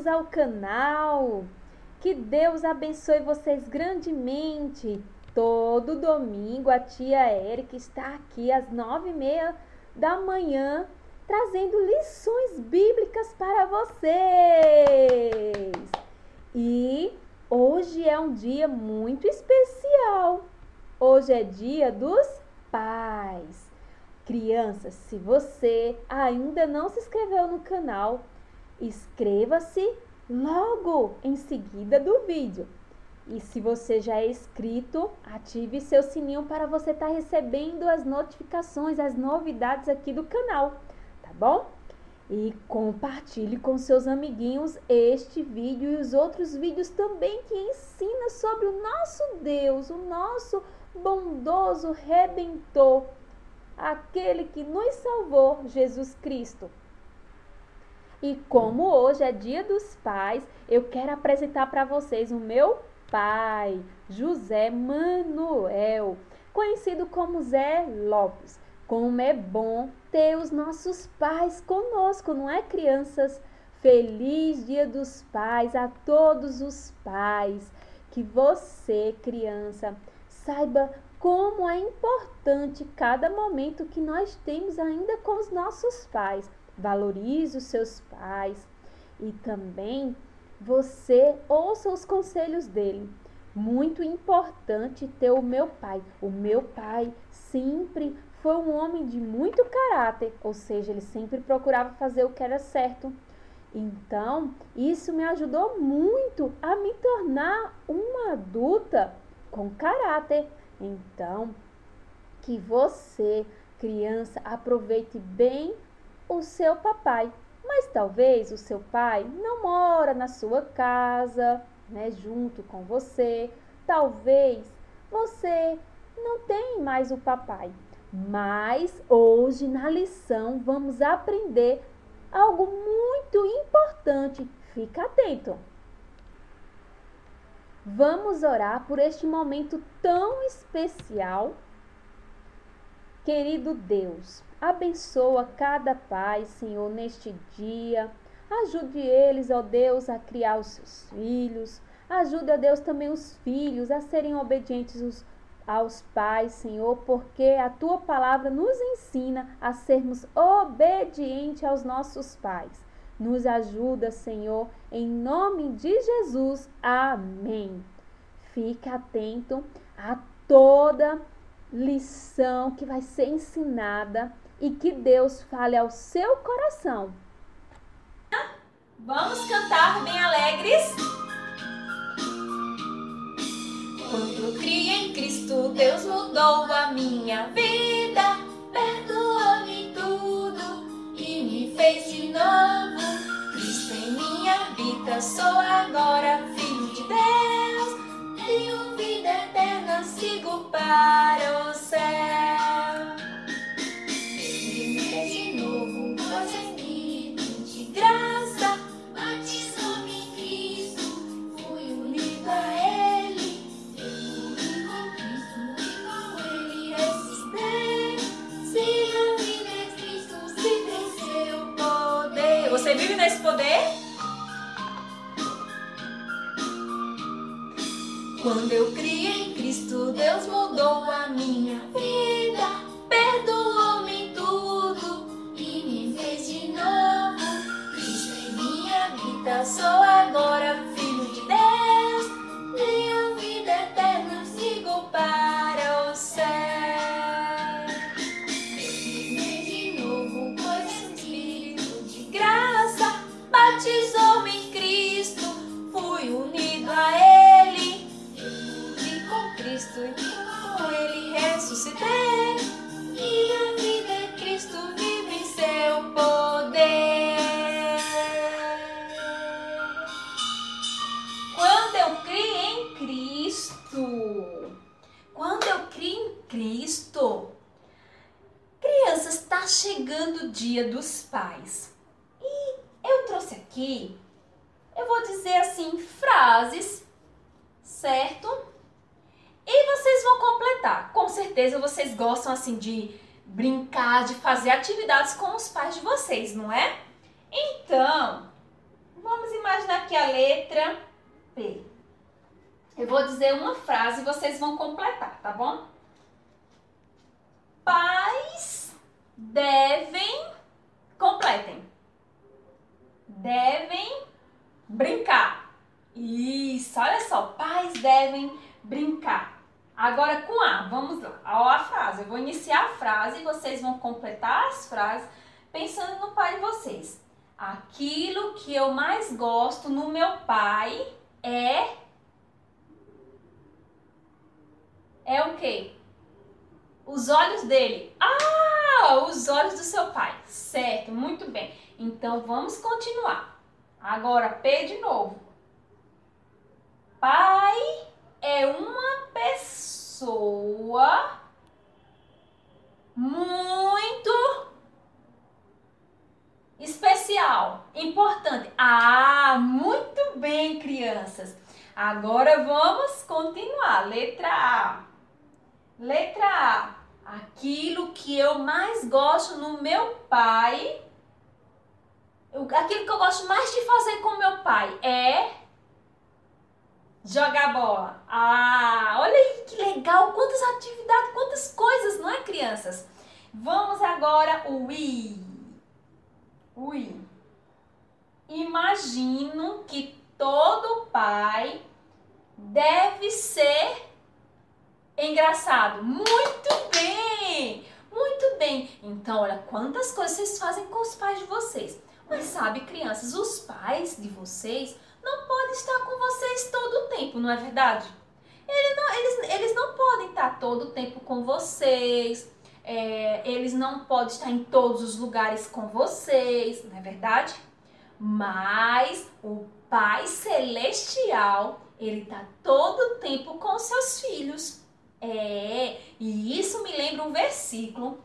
bem-vindos ao canal. Que Deus abençoe vocês grandemente. Todo domingo a tia Érica está aqui às 9h30 da manhã trazendo lições bíblicas para vocês. E hoje é um dia muito especial. Hoje é dia dos pais. Crianças, se você ainda não se inscreveu no canal, inscreva-se logo em seguida do vídeo. E se você já é inscrito, ative seu sininho para você estar recebendo as notificações, as novidades aqui do canal, tá bom? E compartilhe com seus amiguinhos este vídeo e os outros vídeos também que ensinam sobre o nosso Deus, o nosso bondoso Redentor, aquele que nos salvou, Jesus Cristo. E como hoje é dia dos pais, eu quero apresentar para vocês o meu pai, José Manuel, conhecido como Zé Lopes. Como é bom ter os nossos pais conosco, não é, crianças? Feliz Dia dos Pais a todos os pais. Que você, criança, saiba como é importante cada momento que nós temos ainda com os nossos pais. Valorize os seus pais e também você ouça os conselhos dele. Muito importante ter o meu pai. O meu pai sempre foi um homem de muito caráter, ou seja, ele sempre procurava fazer o que era certo. Então, isso me ajudou muito a me tornar uma adulta com caráter. Então, que você, criança, aproveite bem o seu papai. Mas talvez o seu pai não mora na sua casa, né, junto com você. Talvez você não tenha mais o papai. Mas hoje na lição vamos aprender algo muito importante. Fica atento. Vamos orar por este momento tão especial. Querido Deus, abençoa cada pai, Senhor, neste dia. Ajude eles, ó Deus, a criar os seus filhos. Ajude, ó Deus, também os filhos a serem obedientes aos pais, Senhor, porque a Tua palavra nos ensina a sermos obedientes aos nossos pais. Nos ajuda, Senhor, em nome de Jesus. Amém. Fique atento a toda lição que vai ser ensinada e que Deus fale ao seu coração. Vamos cantar bem alegres? Quando eu criei em Cristo, Deus mudou a minha vida, perdoou-me tudo e me fez de novo. Cristo em mim habita, sou agora filho de Deus, tenho vida eterna, sigo para o céu. Ele me fez de novo, pois é Espírito de graça, batizou-me em Cristo, fui unido a Ele. Eu vivi com Cristo e com Ele ressuscitei. Se na vida é Cristo, se tem seu poder. Você vive nesse poder? Quando eu criei em Cristo, Deus mudou a minha vida, perdoou-me tudo e me fez de novo. Cristo em mim habita, sou agora filho de Deus, minha vida eterna, sigo para o céu. Ele me fez de novo, pois o Espírito de graça batizou-me em Cristo, fui unido a Ele. Cristo e com Ele ressuscitei, minha vida é Cristo, vive em seu poder. Quando eu criei em Cristo, crianças, está chegando o Dia dos Pais. E eu trouxe aqui, eu vou dizer assim, frases, certo? E vocês vão completar. Com certeza vocês gostam assim de brincar, de fazer atividades com os pais de vocês, não é? Então, vamos imaginar aqui a letra P. Eu vou dizer uma frase e vocês vão completar, tá bom? Pais devem, completem, devem brincar. Isso, olha só, pais devem brincar. Agora com A, vamos lá, ó a frase. Eu vou iniciar a frase e vocês vão completar as frases pensando no pai de vocês. Aquilo que eu mais gosto no meu pai é o quê? Os olhos dele. Ah, os olhos do seu pai. Certo, muito bem. Então vamos continuar. Agora P de novo. Pai é uma pessoa muito especial, importante. Ah, muito bem, crianças. Agora vamos continuar. Letra A. Letra A. Aquilo que eu mais gosto no meu pai, aquilo que eu gosto mais de fazer com meu pai é jogar bola. Ah, olha aí que legal, quantas atividades, quantas coisas, não é, crianças? Vamos agora o I. O I. Imagino que todo pai deve ser engraçado. Muito bem! Muito bem! Então, olha quantas coisas vocês fazem com os pais de vocês. Mas sabe, crianças, os pais de vocês não podem estar com vocês todo o tempo, não é verdade? Eles não podem estar todo o tempo com vocês. Eles não podem estar em todos os lugares com vocês, não é verdade? Mas o Pai Celestial, ele está todo o tempo com seus filhos. E isso me lembra um versículo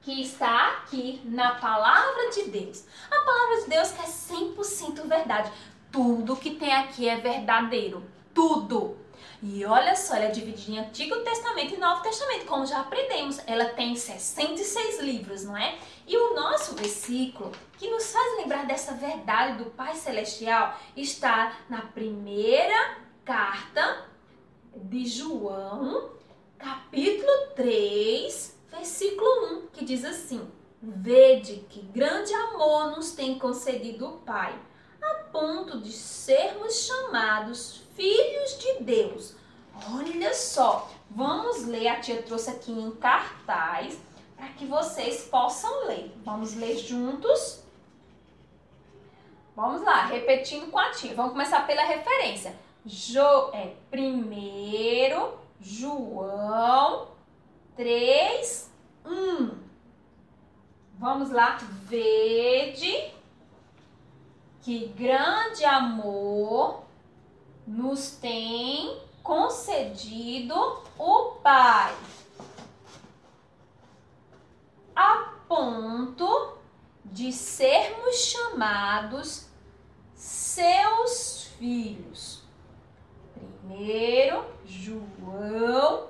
que está aqui na Palavra de Deus. A Palavra de Deus que é 100% verdade. Tudo que tem aqui é verdadeiro. Tudo. E olha só, ela é dividida em Antigo Testamento e Novo Testamento, como já aprendemos. Ela tem 66 livros, não é? E o nosso versículo, que nos faz lembrar dessa verdade do Pai Celestial, está na primeira carta de João, capítulo 3, versículo 1, que diz assim: Vede que grande amor nos tem concedido o Pai, a ponto de sermos chamados filhos de Deus. Olha só, vamos ler, a tia trouxe aqui em cartaz para que vocês possam ler. Vamos ler juntos? Vamos lá, repetindo com a tia. Vamos começar pela referência. 1 João 3, 1. Vamos lá. Vede que grande amor nos tem concedido o Pai, a ponto de sermos chamados seus filhos. 1 João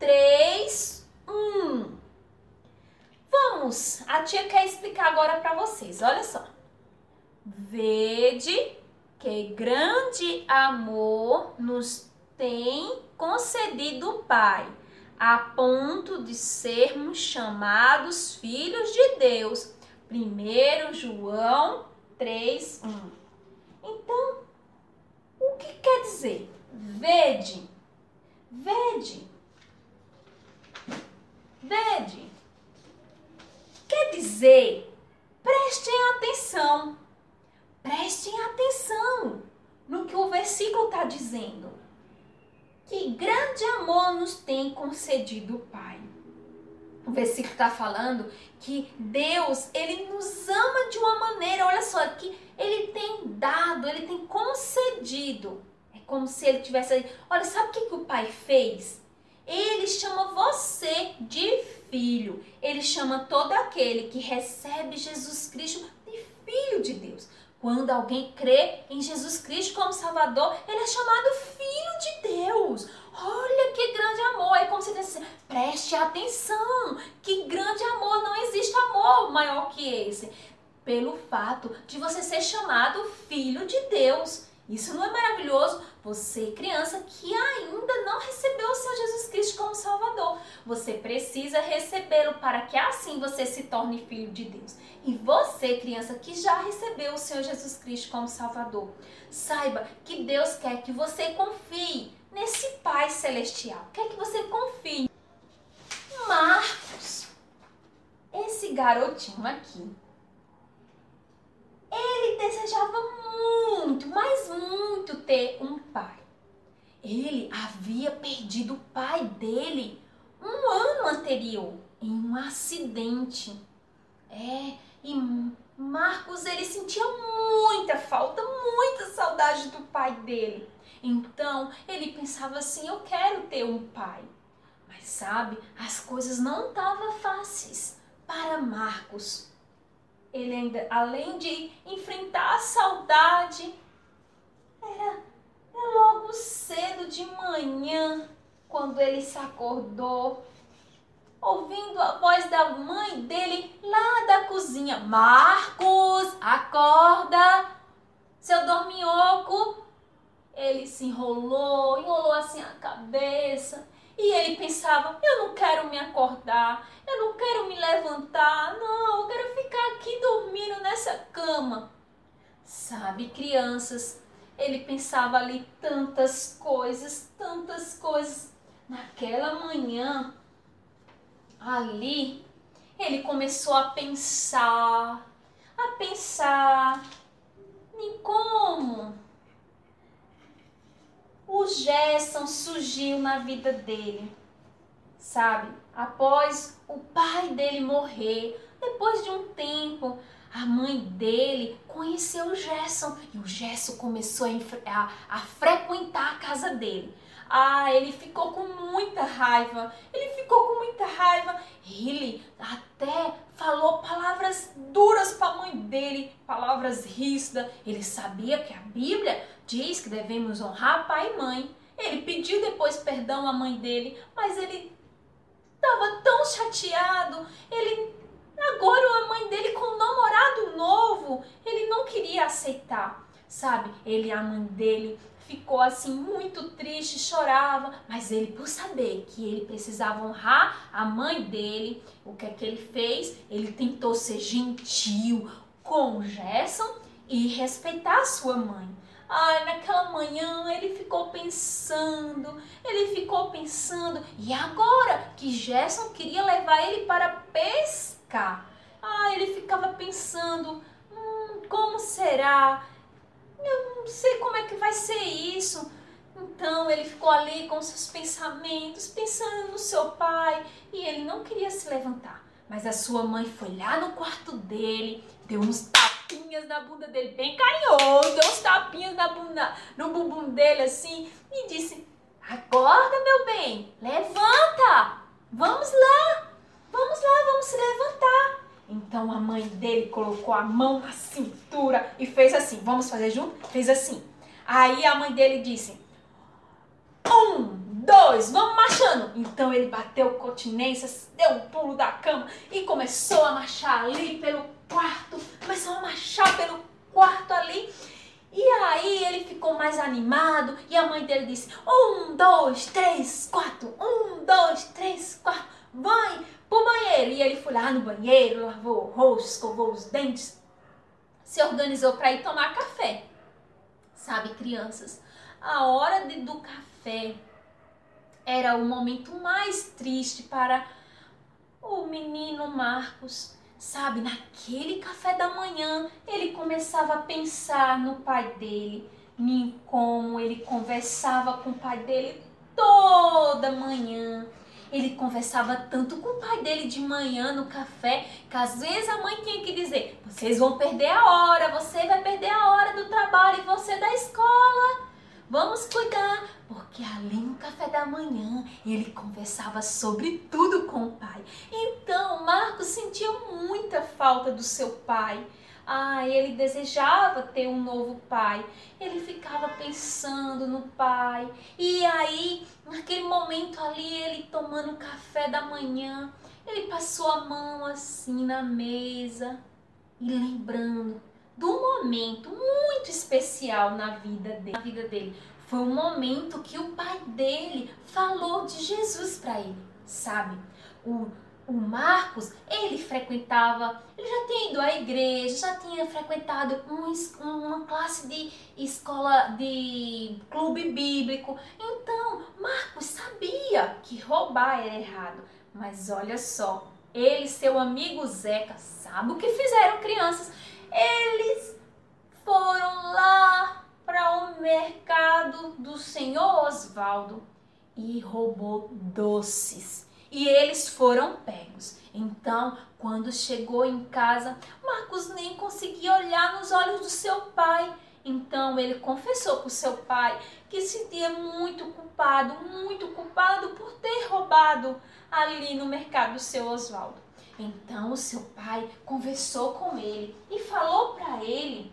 3, 1. Vamos, a tia quer explicar agora para vocês, olha só. Vede que grande amor nos tem concedido o Pai, a ponto de sermos chamados filhos de Deus. 1 João 3, 1. Então, o que quer dizer? Vede. Vede. Vede. Quer dizer, prestem atenção. Prestem atenção no que o versículo está dizendo. Que grande amor nos tem concedido o Pai. O versículo está falando que Deus, ele nos ama de uma maneira, olha só, que ele tem dado, ele tem concedido. É como se ele tivesse... Olha, sabe o que o Pai fez? Ele chama você de filho. Ele chama todo aquele que recebe Jesus Cristo de filho de Deus. Quando alguém crê em Jesus Cristo como Salvador, ele é chamado filho de Deus. Olha que grande amor. É como se dissesse, preste atenção, que grande amor, não existe amor maior que esse. pelo fato de você ser chamado filho de Deus. Isso não é maravilhoso? Você, criança, que ainda não recebeu o Senhor Jesus Cristo como Salvador. Você precisa recebê-lo para que assim você se torne filho de Deus. E você, criança, que já recebeu o Senhor Jesus Cristo como Salvador, saiba que Deus quer que você confie nesse Pai Celestial. Quer que você confie. Marcos, esse garotinho aqui, ele desejava muito, mas muito ter um pai. Ele havia perdido o pai dele um ano anterior em um acidente. E Marcos, ele sentia muita falta, muita saudade do pai dele. Então, ele pensava assim, eu quero ter um pai. Mas sabe, as coisas não estavam fáceis para Marcos. Ele ainda, além de enfrentar a saudade, era logo cedo de manhã, quando ele se acordou, ouvindo a voz da mãe dele lá da cozinha. Marcos, acorda, seu dorminhoco. Ele se enrolou assim a cabeça. E ele pensava, eu não quero me acordar, eu não quero me levantar, não, eu quero ficar aqui dormindo nessa cama. Sabe, crianças, ele pensava ali tantas coisas. Naquela manhã, ali, ele começou a pensar em como o Gerson surgiu na vida dele, sabe? Após o pai dele morrer, depois de um tempo, a mãe dele conheceu o Gerson e o Gerson começou a frequentar a casa dele. Ele ficou com muita raiva, ele até falou palavras duras para a mãe dele, palavras ríspidas. Ele sabia que a Bíblia diz que devemos honrar pai e mãe. Ele pediu depois perdão à mãe dele, mas ele estava tão chateado. Agora a mãe dele com um namorado novo, ele não queria aceitar, sabe? A mãe dele ficou assim muito triste, chorava, mas ele, por saber que ele precisava honrar a mãe dele, o que é que ele fez? Ele tentou ser gentil com o Gerson e respeitar a sua mãe. Naquela manhã ele ficou pensando, e agora que Gerson queria levar ele para pescar. Ele ficava pensando, como será? Eu não sei como é que vai ser isso. Então ele ficou ali com seus pensamentos, pensando no seu pai, e ele não queria se levantar. Mas a sua mãe foi lá no quarto dele, deu uns tapinhas na bunda dele, bem carinhoso, deu uns tapinhas no bumbum dele assim, e disse, acorda meu bem, levanta, vamos lá, vamos se levantar. Então a mãe dele colocou a mão na cintura e fez assim, vamos fazer junto? Fez assim. Aí a mãe dele disse, 1, 2, vamos marchando. Então ele bateu continência, deu um pulo da cama e começou a marchar ali pelo quarto, ali. E aí ele ficou mais animado e a mãe dele disse, 1, 2, 3, 4, 1, 2, 3, 4, vai pro banheiro. E ele foi lá no banheiro, lavou o rosto, escovou os dentes, se organizou para ir tomar café. Sabe, crianças, a hora do café era o momento mais triste para o menino Marcos. Sabe, naquele café da manhã, ele começava a pensar no pai dele, em como ele conversava com o pai dele toda manhã. Ele conversava tanto com o pai dele de manhã no café, que às vezes a mãe tinha que dizer, vocês vão perder a hora, você vai perder a hora do trabalho e você da escola. Vamos cuidar, porque ali no café da manhã ele conversava sobre tudo com o pai. Então Marcos sentia muita falta do seu pai. Ele desejava ter um novo pai. Ele ficava pensando no pai. E aí, naquele momento ali, ele tomando café da manhã, ele passou a mão assim na mesa e lembrando do momento muito especial na vida dele. Foi um momento que o pai dele falou de Jesus para ele, sabe? O Marcos, ele já tinha ido à igreja, já tinha frequentado uma classe de escola, de clube bíblico. Então, Marcos sabia que roubar era errado. Mas olha só, ele e seu amigo Zeca, sabe o que fizeram, crianças? Eles foram lá para o mercado do senhor Osvaldo e roubou doces. E eles foram pegos. Então, quando chegou em casa, Marcos nem conseguia olhar nos olhos do seu pai. Então, ele confessou para o seu pai que se sentia muito culpado por ter roubado ali no mercado do seu Osvaldo. Então, o seu pai conversou com ele e falou para ele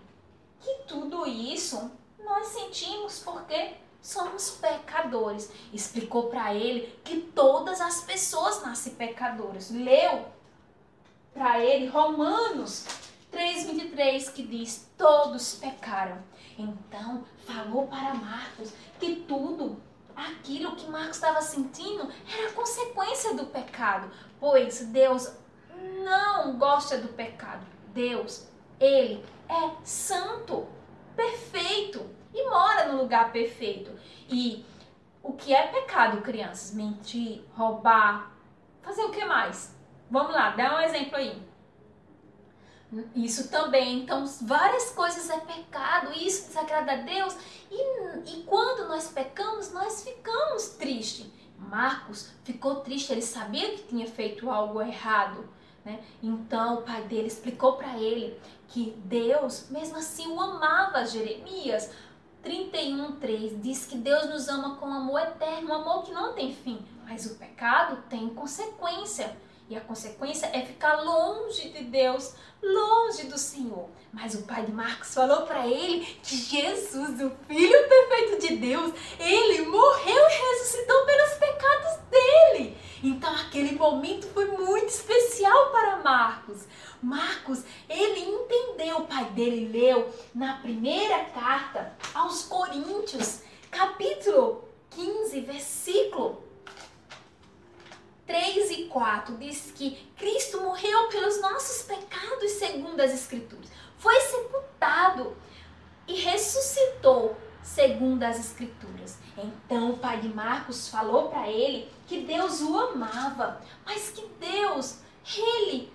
que tudo isso nós sentimos porque somos pecadores. Explicou para ele que todas as pessoas nascem pecadoras. Leu para ele Romanos 3:23, que diz: todos pecaram. Então, falou para Marcos que tudo aquilo que Marcos estava sentindo era consequência do pecado, pois Deus não gosta do pecado. Deus, ele é santo, perfeito e mora no lugar perfeito. E o que é pecado, crianças? Mentir, roubar, fazer o que mais? Vamos lá, dá um exemplo aí. Isso também, então várias coisas é pecado, isso desagrada a Deus. E quando nós pecamos, nós ficamos tristes. Marcos ficou triste, ele sabia que tinha feito algo errado, né? Então o pai dele explicou para ele que Deus mesmo assim o amava. Jeremias 31:3 diz que Deus nos ama com amor eterno, um amor que não tem fim. Mas o pecado tem consequência. E a consequência é ficar longe de Deus, longe do Senhor. Mas o pai de Marcos falou para ele que Jesus, o Filho perfeito de Deus, ele morreu e ressuscitou pelos pecados dele. Então aquele momento foi muito especial para Marcos. Marcos, ele entendeu, o pai dele leu na primeira carta aos Coríntios, capítulo 15, versículo 3 e 4, diz que Cristo morreu pelos nossos pecados segundo as Escrituras. Foi sepultado e ressuscitou segundo as Escrituras. Então o pai de Marcos falou para ele que Deus o amava, mas que Deus, ele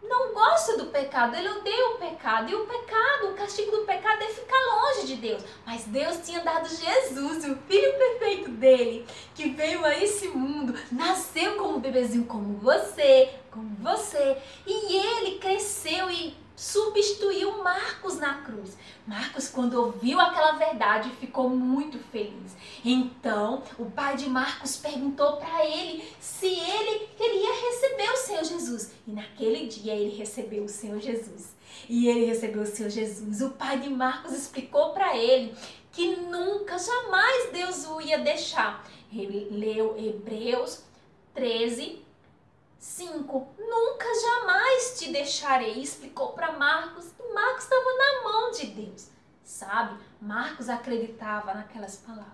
não gosta do pecado, ele odeia o pecado. E o pecado, o castigo do pecado é ficar longe de Deus. Mas Deus tinha dado Jesus, o Filho perfeito dele, que veio a esse mundo, nasceu como um bebezinho como você. E ele cresceu e substituiu Marcos na cruz. Marcos, quando ouviu aquela verdade, ficou muito feliz. Então, o pai de Marcos perguntou para ele se ele queria receber o Senhor Jesus. E naquele dia ele recebeu o Senhor Jesus. E ele recebeu o Senhor Jesus. O pai de Marcos explicou para ele que nunca, jamais Deus o ia deixar. Ele leu Hebreus 13:5. Nunca, jamais te deixarei. Explicou para Marcos que Marcos estava na mão de Deus. Sabe? Marcos acreditava naquelas palavras.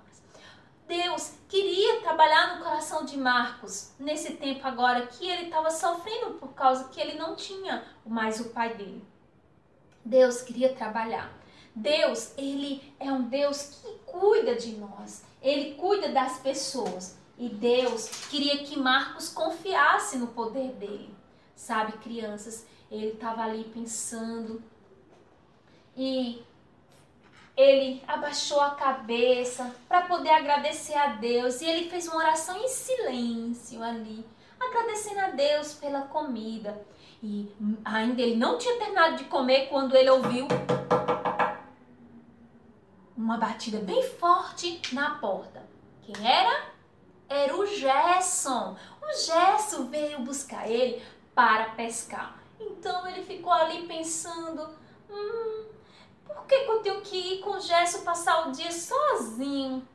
Deus queria trabalhar no coração de Marcos nesse tempo agora que ele estava sofrendo por causa que ele não tinha mais o pai dele. Deus queria trabalhar. Deus, ele é um Deus que cuida de nós. Ele cuida das pessoas. E Deus queria que Marcos confiasse no poder dele. Sabe, crianças, ele estava ali pensando e ele abaixou a cabeça para poder agradecer a Deus. E ele fez uma oração em silêncio ali, agradecendo a Deus pela comida. E ainda ele não tinha terminado de comer quando ele ouviu uma batida bem forte na porta. Quem era? Era o Gerson. O Gerson veio buscar ele para pescar. Então ele ficou ali pensando, por que eu tenho que ir com o Gerson passar o dia sozinho?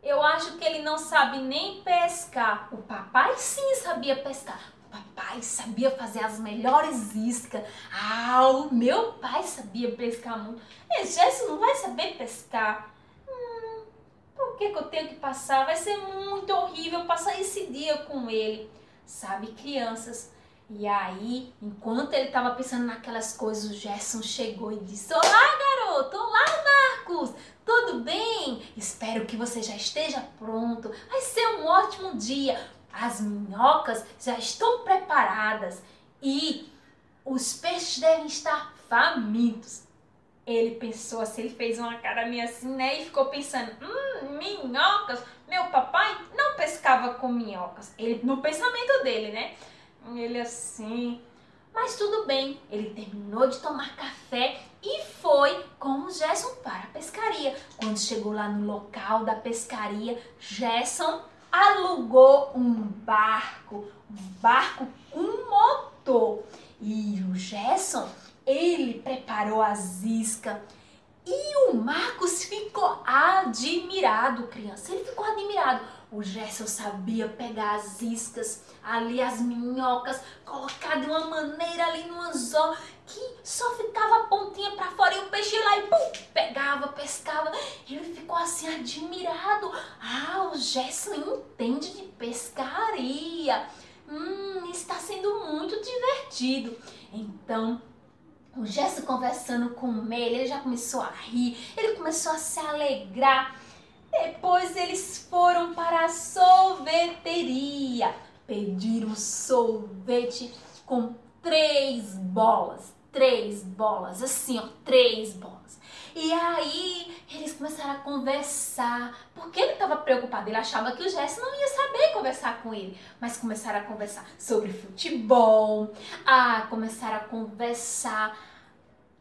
Eu acho que ele não sabe nem pescar. O papai sim sabia pescar. papai sabia fazer as melhores iscas. Ah, o meu pai sabia pescar muito. E Gerson não vai saber pescar. Por que eu tenho que passar? Vai ser muito horrível passar esse dia com ele. Sabe, crianças? E aí, enquanto ele estava pensando naquelas coisas, o Gerson chegou e disse: olá, garoto! Olá, Marcos! Tudo bem? Espero que você já esteja pronto. Vai ser um ótimo dia. As minhocas já estão preparadas e os peixes devem estar famintos. Ele pensou assim, ele fez uma cara meio assim, né? E ficou pensando, minhocas? Meu papai não pescava com minhocas. Ele, no pensamento dele, né? Ele assim... Mas tudo bem, ele terminou de tomar café e foi com o Gerson para a pescaria. Quando chegou lá no local da pescaria, Gerson alugou um barco com motor. E o Gerson, ele preparou as iscas. E o Marcos ficou admirado, criança. Ele ficou admirado. O Gerson sabia pegar as iscas, ali as minhocas, colocar de uma maneira ali no anzol, que só ficava a pontinha pra fora e o peixe ia lá e pum, pegava, pescava. Ele ficou assim admirado. Ah, o Gerson entende de pescaria. Está sendo muito divertido. Então, o Gerson conversando com ele já começou a rir, ele começou a se alegrar. Depois eles foram para a sorveteria, pediram sorvete com 3 bolas, assim ó, 3 bolas. E aí eles começaram a conversar, porque ele estava preocupado, ele achava que o Gerson não ia saber conversar com ele, mas começaram a conversar sobre futebol, começaram a conversar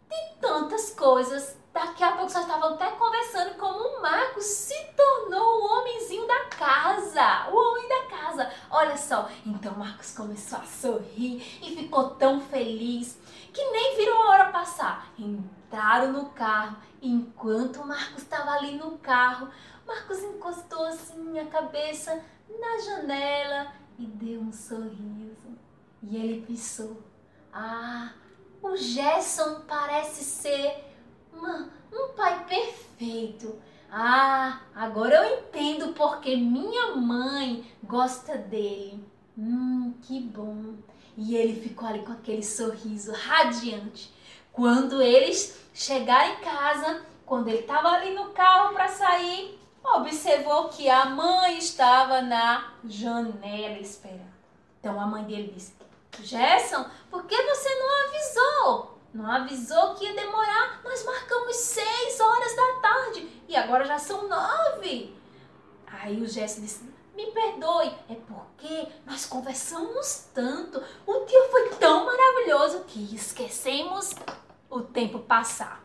de tantas coisas. Daqui a pouco só estavam até conversando como o Marcos se tornou o homenzinho da casa, o homem da casa. Olha só, então o Marcos começou a sorrir e ficou tão feliz que nem viram a hora passar. Entraram no carro e enquanto o Marcos estava ali no carro, Marcos encostou assim a cabeça na janela e deu um sorriso. E ele pensou, o Gerson parece ser um pai perfeito. Agora eu entendo porque minha mãe gosta dele. Que bom. E ele ficou ali com aquele sorriso radiante. Quando eles chegaram em casa, quando ele estava ali no carro para sair, observou que a mãe estava na janela esperando. Então a mãe dele disse, Gerson, por que você não avisou? Não avisou que ia demorar? Nós marcamos 6 horas da tarde e agora já são 9. Aí o Gerson disse, me perdoe, é porque nós conversamos tanto. O dia foi tão maravilhoso que esquecemos o tempo passar.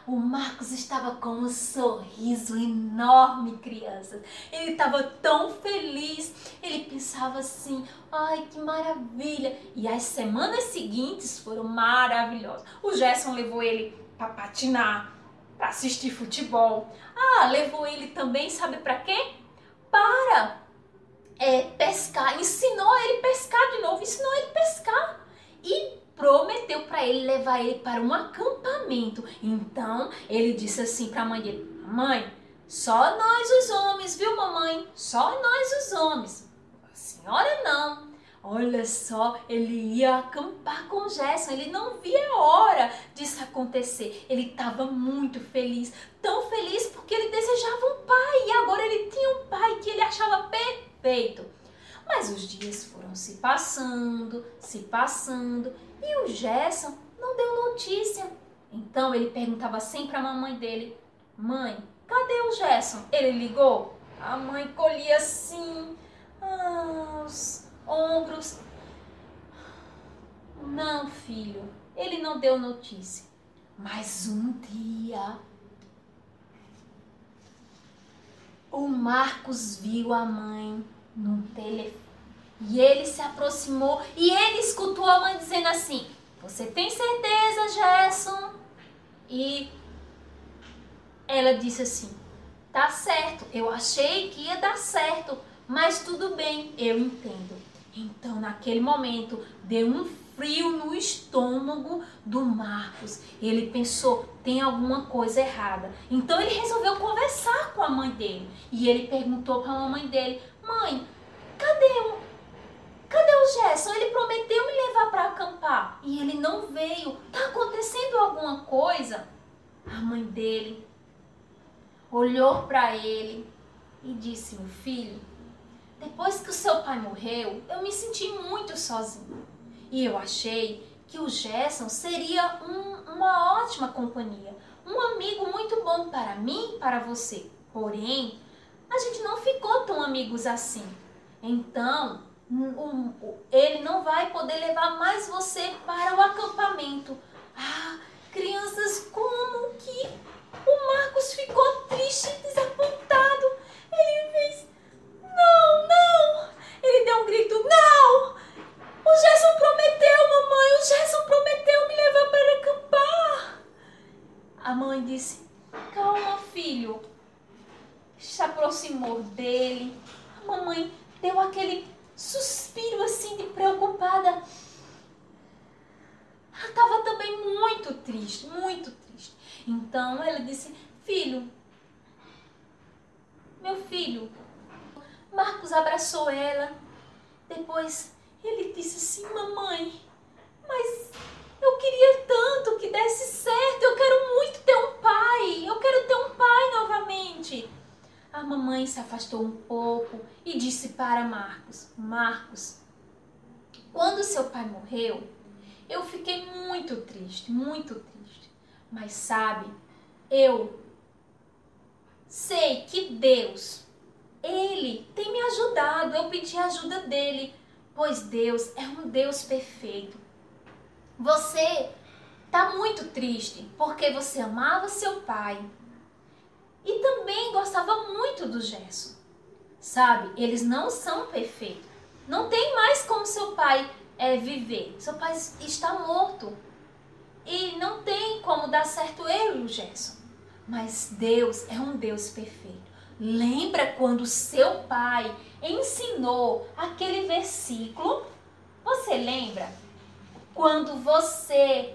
O Marcos estava com um sorriso enorme, crianças. Ele estava tão feliz. Ele pensava assim, ai, que maravilha. E as semanas seguintes foram maravilhosas. O Gerson levou ele para patinar, para assistir futebol. Levou ele também, sabe para quê? Para pescar. Ensinou ele a pescar de novo. Ensinou ele a pescar. E prometeu para ele levar ele para um acampamento. Então, ele disse assim para a mãe dele, mãe, só nós os homens, viu mamãe? Só nós os homens. A senhora não. Olha só, ele ia acampar com o Gerson, ele não via a hora disso acontecer. Ele estava muito feliz, tão feliz porque ele desejava um pai. E agora ele tinha um pai que ele achava perfeito. Mas os dias foram se passando, e o Gerson não deu notícia. Então ele perguntava sempre para a mamãe dele, mãe, cadê o Gerson? Ele ligou? A mãe colhia assim, os ombros. Não, filho, ele não deu notícia. Mas um dia, o Marcos viu a mãe no telefone. E ele se aproximou e ele escutou a mãe dizendo assim, você tem certeza, Gerson? E ela disse assim, tá certo, eu achei que ia dar certo, mas tudo bem, eu entendo. Então, naquele momento, deu um frio no estômago do Marcos. Ele pensou, tem alguma coisa errada. Então, ele resolveu conversar com a mãe dele. E ele perguntou para a mamãe dele, mãe, cadê o Gerson? Ele prometeu me levar para acampar e ele não veio. Tá acontecendo alguma coisa? A mãe dele olhou para ele e disse, meu filho, depois que o seu pai morreu, eu me senti muito sozinho. E eu achei que o Gerson seria uma ótima companhia, um amigo muito bom para mim e para você. Porém, a gente não ficou tão amigos assim. Então, ele não vai poder levar mais você para o acampamento. Ah, crianças, como que o Marcos ficou triste e desapontado. Ele fez, não. Ele deu um grito, não. O Gerson prometeu, mamãe, o Gerson prometeu me levar para acampar. A mãe disse, calma, filho. Se aproximou dele. A mamãe deu aquele suspiro assim de preocupada. Ela estava também muito triste, muito triste. Então ela disse, filho, meu filho. Marcos abraçou ela. Depois ele disse assim, mamãe, mas eu queria tanto que desse certo. Eu quero muito ter um pai. Eu quero ter um pai novamente. A mamãe se afastou um pouco e disse para Marcos, Marcos, quando seu pai morreu, eu fiquei muito triste, muito triste. Mas sabe, eu sei que Deus, Ele tem me ajudado. Eu pedi a ajuda dele, pois Deus é um Deus perfeito. Você está muito triste porque você amava seu pai e também gostava muito do Gerson. Sabe, eles não são perfeitos. Não tem mais como seu pai viver. Seu pai está morto. E não tem como dar certo eu e o Gerson. Mas Deus é um Deus perfeito. Lembra quando seu pai ensinou aquele versículo? Você lembra? Quando você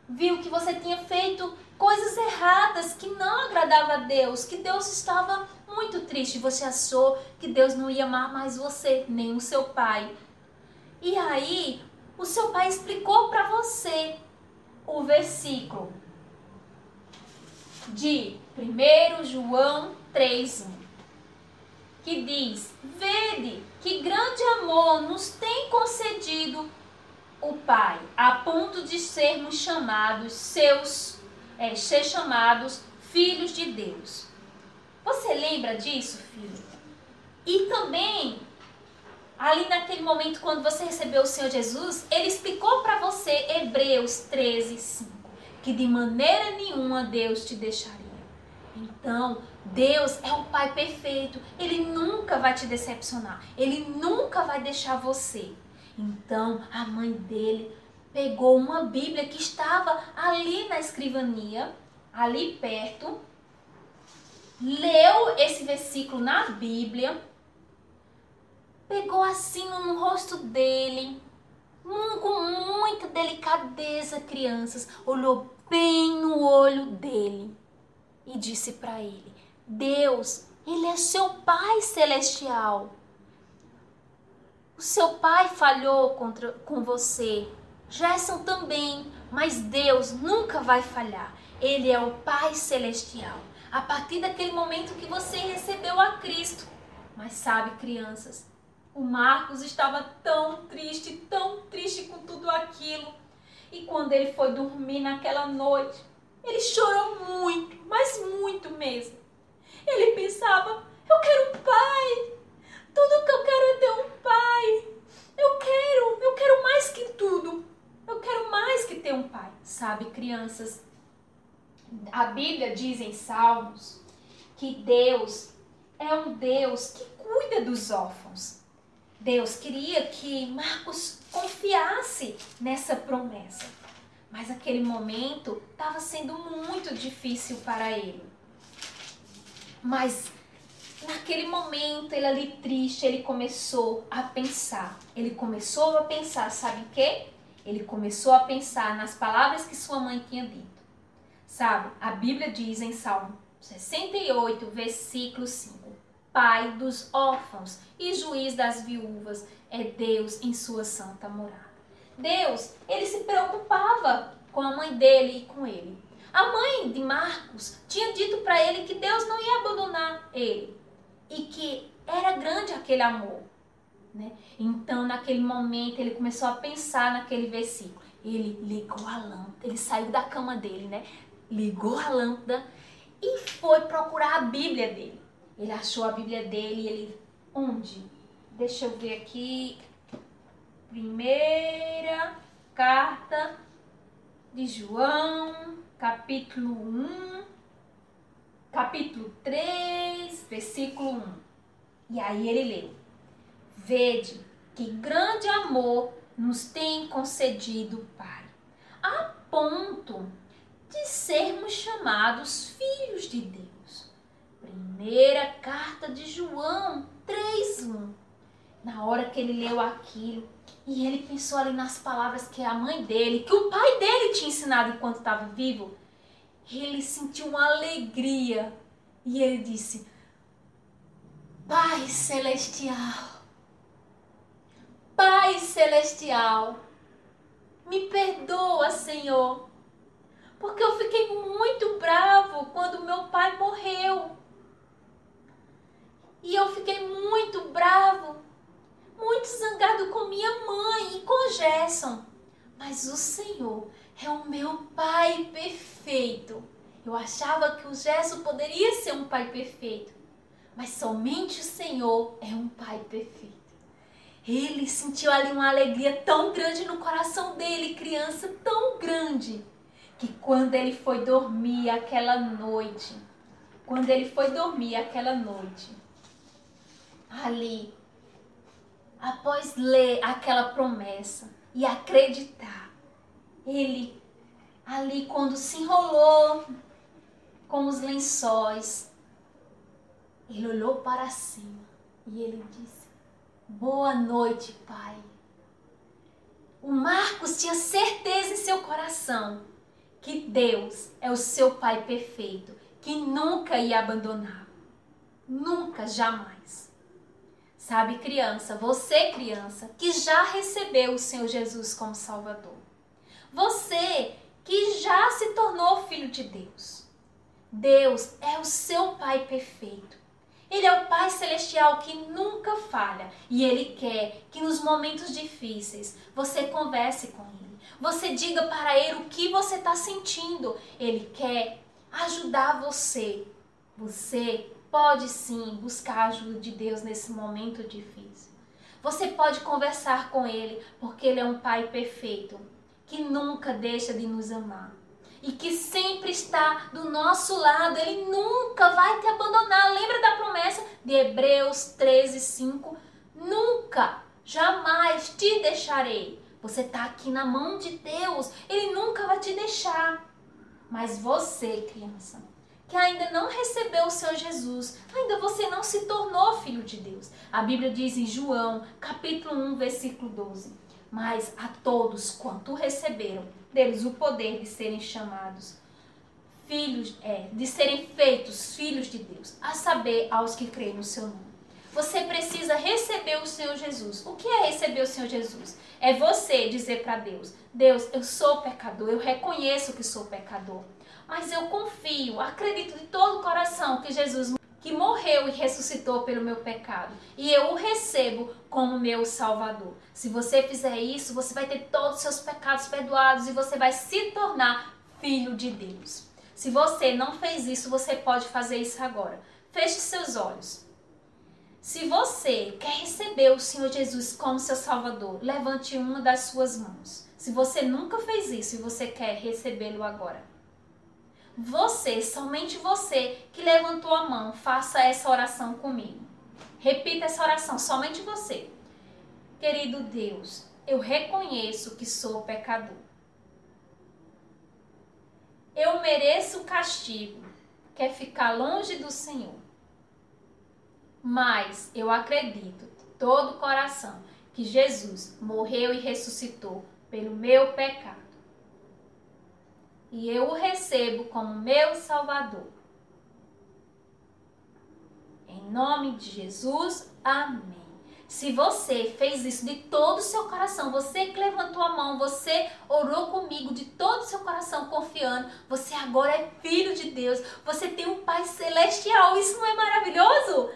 viu que você tinha feito coisas erradas, que não agradava a Deus, que Deus estava muito triste. Você achou que Deus não ia amar mais você, nem o seu pai. E aí, o seu pai explicou para você o versículo de 1 João 3:1, que diz, vede que grande amor nos tem concedido o Pai, a ponto de sermos chamados ser chamados filhos de Deus. Você lembra disso, filho? E também, ali naquele momento, quando você recebeu o Senhor Jesus, Ele explicou para você, Hebreus 13:5, que de maneira nenhuma Deus te deixaria. Então, Deus é um Pai perfeito. Ele nunca vai te decepcionar. Ele nunca vai deixar você. Então, a mãe dele pegou uma Bíblia que estava ali na escrivania, ali perto, leu esse versículo na Bíblia, pegou assim no rosto dele, com muita delicadeza, crianças, olhou bem no olho dele e disse para ele, Deus, Ele é seu Pai celestial. O seu pai falhou com você, Gerson também, mas Deus nunca vai falhar. Ele é o Pai celestial. A partir daquele momento que você recebeu a Cristo. Mas sabe, crianças, o Marcos estava tão triste com tudo aquilo. E quando ele foi dormir naquela noite, ele chorou muito, mas muito mesmo. Ele pensava, eu quero um pai. Tudo que eu quero é ter um pai. Eu quero mais que tudo. Eu quero mais que ter um pai. Sabe, crianças, a Bíblia diz em Salmos que Deus é um Deus que cuida dos órfãos. Deus queria que Marcos confiasse nessa promessa. Mas aquele momento estava sendo muito difícil para ele. Mas naquele momento, ele ali triste, ele começou a pensar. Ele começou a pensar, sabe o quê? Ele começou a pensar nas palavras que sua mãe tinha dito. Sabe, a Bíblia diz em Salmo 68, versículo 5. Pai dos órfãos e juiz das viúvas é Deus em sua santa morada. Deus, ele se preocupava com a mãe dele e com ele. A mãe de Marcos tinha dito para ele que Deus não ia abandonar ele e que era grande aquele amor, né? Então, naquele momento, ele começou a pensar naquele versículo. Ele ligou a lâmpada, ele saiu da cama dele, né? Ligou a lâmpada e foi procurar a Bíblia dele. Ele achou a Bíblia dele e ele... Onde? Deixa eu ver aqui. Primeira carta de João, capítulo 1, capítulo 3, versículo 1. E aí ele leu: Vede que grande amor nos tem concedido o Pai, a ponto de sermos chamados filhos de Deus. Primeira carta de João 3:1. Na hora que ele leu aquilo, e ele pensou ali nas palavras que a mãe dele, que o pai dele tinha ensinado enquanto estava vivo, ele sentiu uma alegria e ele disse: Pai Celestial, Pai Celestial, me perdoa, Senhor, porque eu fiquei muito bravo quando meu pai morreu. E eu fiquei muito bravo, muito zangado com minha mãe e com Gerson. Mas o Senhor é o meu pai perfeito. Eu achava que o Gerson poderia ser um pai perfeito, mas somente o Senhor é um pai perfeito. Ele sentiu ali uma alegria tão grande no coração dele, criança, tão grande, que quando ele foi dormir aquela noite, ali, após ler aquela promessa e acreditar, ele ali quando se enrolou com os lençóis, ele olhou para cima e ele disse: Boa noite, Pai. O Marcos tinha certeza em seu coração que Deus é o seu Pai perfeito, que nunca ia abandonar. Nunca, jamais. Sabe, criança, você criança, que já recebeu o Senhor Jesus como Salvador. Você que já se tornou filho de Deus. Deus é o seu Pai perfeito. Ele é o Pai Celestial que nunca falha. E Ele quer que nos momentos difíceis você converse com Ele. Você diga para Ele o que você está sentindo. Ele quer ajudar você. Você pode sim buscar a ajuda de Deus nesse momento difícil. Você pode conversar com Ele, porque Ele é um Pai perfeito, que nunca deixa de nos amar. E que sempre está do nosso lado. Ele nunca vai te abandonar. Lembra da promessa de Hebreus 13:5? Nunca, jamais te deixarei. Você está aqui na mão de Deus. Ele nunca vai te deixar. Mas você, criança, que ainda não recebeu o Senhor Jesus, ainda você não se tornou filho de Deus. A Bíblia diz em João, capítulo 1, versículo 12. Mas a todos quanto receberam, deles o poder de serem chamados filhos, de serem feitos filhos de Deus, a saber, aos que creem no seu nome. Você precisa receber o Senhor Jesus. O que é receber o Senhor Jesus? É você dizer para Deus: Deus, eu sou pecador, eu reconheço que sou pecador, mas eu confio, acredito de todo o coração que Jesus que morreu e ressuscitou pelo meu pecado, e eu o recebo como meu Salvador. Se você fizer isso, você vai ter todos os seus pecados perdoados e você vai se tornar filho de Deus. Se você não fez isso, você pode fazer isso agora. Feche seus olhos. Se você quer receber o Senhor Jesus como seu Salvador, levante uma das suas mãos. Se você nunca fez isso e você quer recebê-lo agora, você, somente você que levantou a mão, faça essa oração comigo. Repita essa oração, somente você. Querido Deus, eu reconheço que sou pecador. Eu mereço o castigo, que é ficar longe do Senhor. Mas eu acredito de todo o coração que Jesus morreu e ressuscitou pelo meu pecado. E eu o recebo como meu Salvador. Em nome de Jesus, amém. Se você fez isso de todo o seu coração, você que levantou a mão, você orou comigo de todo o seu coração confiando, você agora é filho de Deus, você tem um Pai celestial, isso não é maravilhoso?